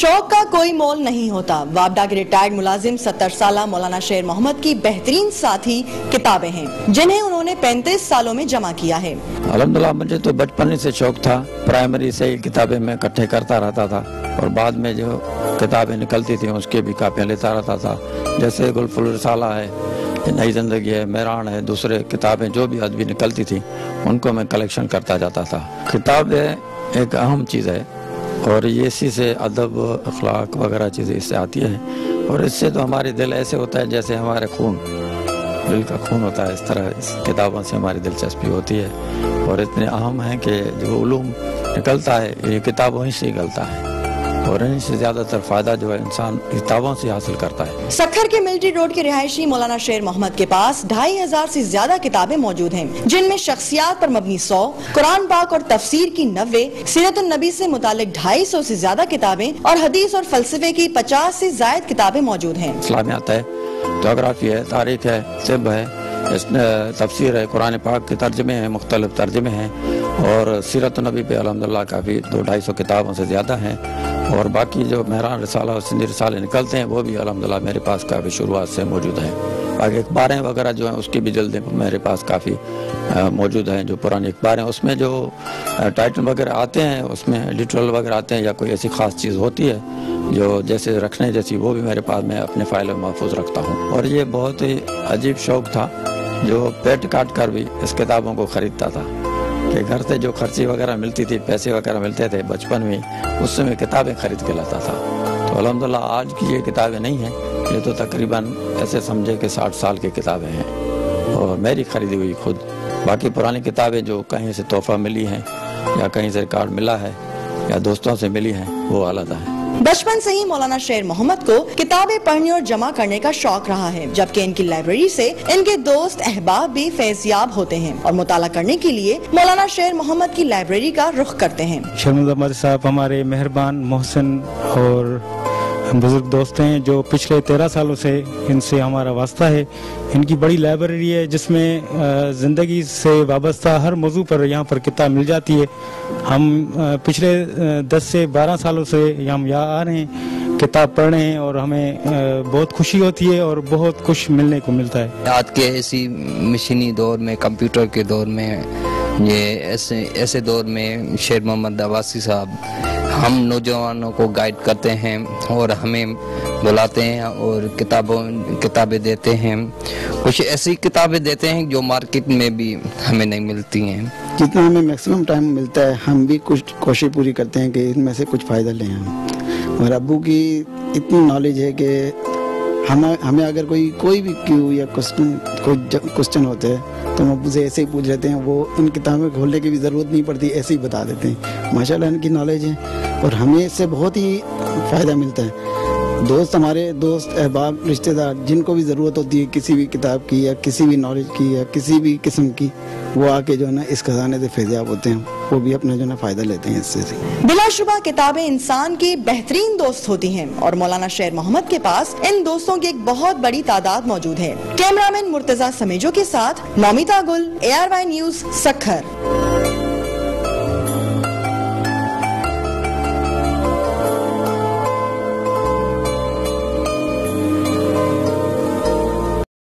शौक का कोई मोल नहीं होता। वापडा के रिटायर्ड मुलाजिम 70 साला मौलाना शेर मोहम्मद की बेहतरीन साथी किताबें हैं जिन्हें उन्होंने 35 सालों में जमा किया है। अल्हम्दुलिल्लाह, मुझे तो बचपन से शौक था। प्राइमरी से ही किताबें मैं इकट्ठे करता रहता था और बाद में जो किताबें निकलती थी उसके भी कापियाँ लेता रहता था। जैसे गुलफुल रिसाला है, नई जिंदगी है, मेरान है, दूसरे किताबें जो भी अदबी निकलती थी उनको मैं कलेक्शन करता जाता था। किताबें एक अहम चीज़ है और ये इसी से अदब, अखलाक वगैरह चीज़ें इससे आती है और इससे तो हमारे दिल ऐसे होता है जैसे हमारे खून, दिल का खून होता है। इस तरह इस किताबों से हमारी दिलचस्पी होती है और इतने अहम हैं कि जो उलूम निकलता है ये किताबों ही से निकलता है और इनसे ज्यादातर फायदा जो है इंसान किताबों से हासिल करता है। सक्खर के मिलिट्री रोड के रिहायशी मौलाना शेर मोहम्मद के पास 2500 से ज्यादा किताबें मौजूद हैं, जिनमें शख्सियात पर मबनी 100, कुरान पाक और तफसीर की 90, सीरत नबी से मुतालिक 250 से ज्यादा किताबें और हदीस और फलसफे की 50 से ज्यादा किताबें मौजूद हैं। इस्लामियात है, जोग्राफी है, तारीख है, तिब है, तफसीर है, कुरान पाक के तर्जमे हैं, मुख्तलिफ तर्जमे हैं और सीरत नबी पे अल्हम्दुलिल्लाह काफ़ी 200-250 किताबों से ज़्यादा हैं और बाकी जो मेहरान रिसाला और सिंधी रिसाले निकलते हैं वो भी अल्हम्दुलिल्लाह मेरे पास काफ़ी शुरुआत से मौजूद हैं। बाकी अखबारें वगैरह जो हैं उसकी भी जल्दी मेरे पास काफ़ी मौजूद हैं। जो पुरानी अखबारें उसमें जो टाइटल वगैरह आते हैं, उसमें एडिटोरियल वगैरह आते हैं या कोई ऐसी ख़ास चीज़ होती है जो जैसे रखने जैसी, वो भी मेरे पास मैं अपने फाइल में महफूज रखता हूँ। और ये बहुत ही अजीब शौक़ था जो पेट काट कर भी इस किताबों को ख़रीदता था कि घर से जो खर्ची वगैरह मिलती थी, पैसे वगैरह मिलते थे बचपन में, उससे मैं किताबें खरीद के लाता था। तो अल्हम्दुलिल्लाह आज की ये किताबें नहीं हैं, ये तो तकरीबन ऐसे समझे कि 60 साल की किताबें हैं और मेरी खरीदी हुई खुद। बाकी पुरानी किताबें जो कहीं से तोहफा मिली हैं या कहीं से रिकॉर्ड मिला है या दोस्तों से मिली हैं वो अलग है। बचपन से ही मौलाना शेर मोहम्मद को किताबें पढ़ने और जमा करने का शौक रहा है, जबकि इनकी लाइब्रेरी से इनके दोस्त अहबाब भी फैज़याब होते हैं और मुताला करने के लिए मौलाना शेर मोहम्मद की लाइब्रेरी का रुख करते हैं। शर्मद साहब हमारे मेहरबान, मोहसिन और बुजुर्ग दोस्त हैं जो पिछले 13 सालों से इनसे हमारा वास्ता है। इनकी बड़ी लाइब्रेरी है जिसमें ज़िंदगी से वाबस्ता हर मौजू पर यहाँ पर किताब मिल जाती है। हम पिछले 10 से 12 सालों से हम यहाँ आ रहे हैं, किताब पढ़ रहे हैं और हमें बहुत खुशी होती है और बहुत कुछ मिलने को मिलता है। आज के ऐसी मशीनी दौर में, कंप्यूटर के दौर में, ये ऐसे दौर में शेर मोहम्मद अब्बासी साहब हम नौजवानों को गाइड करते हैं और हमें बुलाते हैं और किताबें देते हैं। कुछ ऐसी किताबें देते हैं जो मार्केट में भी हमें नहीं मिलती हैं। जितना हमें मैक्सिमम टाइम मिलता है हम भी कुछ कोशिश पूरी करते हैं कि इनमें से कुछ फ़ायदा लें हम। और अब्बू की इतनी नॉलेज है कि हमें अगर कोई भी क्यू या क्वेश्चन होते हैं तो हम अब्बू से ऐसे ही पूछ लेते हैं। वो इन किताबें खोलने की भी ज़रूरत नहीं पड़ती, ऐसे ही बता देते हैं। माशाल्लाह इनकी नॉलेज है और हमें इससे बहुत ही फ़ायदा मिलता है। हमारे दोस्त अहबाब, रिश्तेदार जिनको भी ज़रूरत होती है किसी भी किताब की या किसी भी नॉलेज की या किसी भी किस्म की, वो आके जो है ना इस खजाने से फैज़याब होते हैं, वो भी अपना जो है फ़ायदा लेते हैं इससे। बिलाशुबा किताबें इंसान की बेहतरीन दोस्त होती हैं और मौलाना शेर मोहम्मद के पास इन दोस्तों की एक बहुत बड़ी तादाद मौजूद है। कैमरामैन मुर्तजा समेजो के साथ नौमिता गुल, ARY न्यूज़, सक्खर।